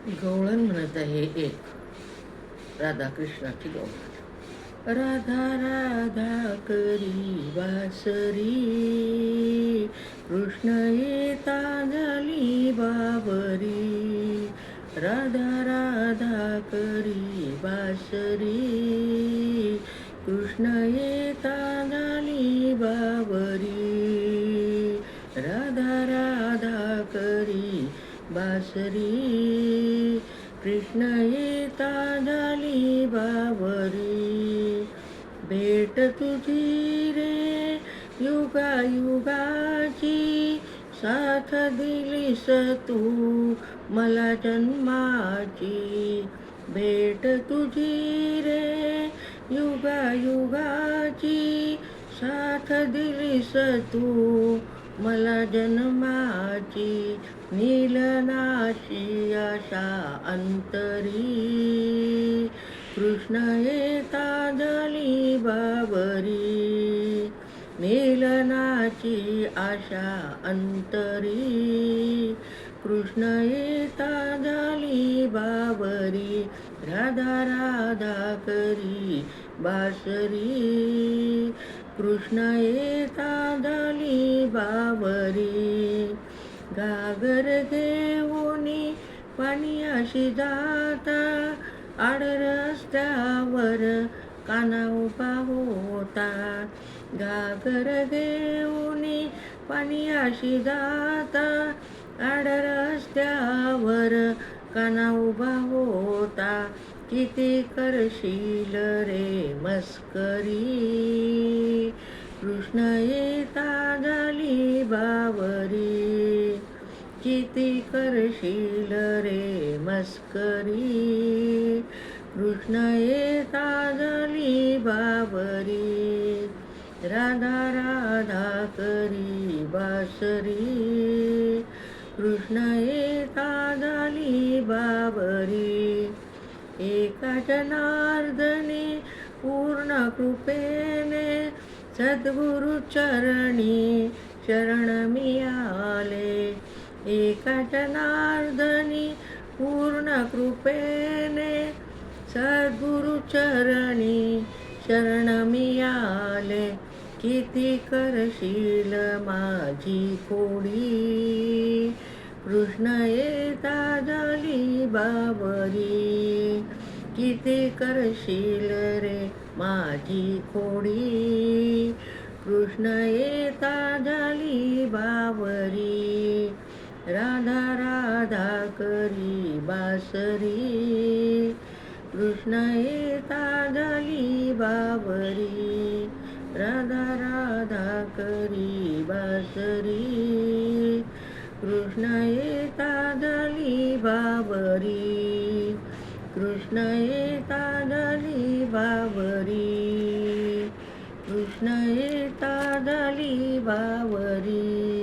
गवळण म्हणत आहे एक राधाकृष्णाची गवळण. राधा राधा करी वासरी, कृष्ण येता झाली बाबरी. राधा राधा करी वासरी, कृष्ण येता झाली बाबरी. राधा राधा करी बासरी, कृष्ण येता झाली बावरी. भेट तुझी रे युगायुगाची, साथ दिलीस तू मला जन्माची. भेट तुझी रे युगायुगाची, साथ दिलीस तू मला जन्माची. नीलनाची आशा अंतरी, कृष्ण येता झाली बाबरी. नीलनाची आशा अंतरी, कृष्ण येता झाली बाबरी. राधा राधा करी बासरी, कृष्ण येता झाली बावरी. घागर घेऊनी पाणी अशी जाता, आड रस्त्यावर काना उभा होता. घागर घेऊनी पाणी अशी जाता, आड रस्त्यावर काना उभा होता. किती करशील रे मस्करी, कृष्ण येता झाली बावरी. किती करशील रे मस्करी, कृष्ण येता झाली बावरी. राधा राधा करी बासरी, कृष्ण येता झाली बावरी. एका जनार्दनी पूर्ण कृपेने, सद्गुरु चरणी शरण मी आले. एका जनार्दनी पूर्ण कृपेने, सद्गुरु चरणी शरण मी आले. किती करशील माझी खोडी, कृष्ण येता झाली बावरी. किती करशील रे माझी खोडी, कृष्ण येता झाली बावरी. राधा राधा करी बासरी, कृष्ण येता झाली बावरी. राधा राधा करी बासरी, कृष्ण येता झाली बावरी. कृष्ण येता झाली बावरी. कृष्ण येता झाली बावरी.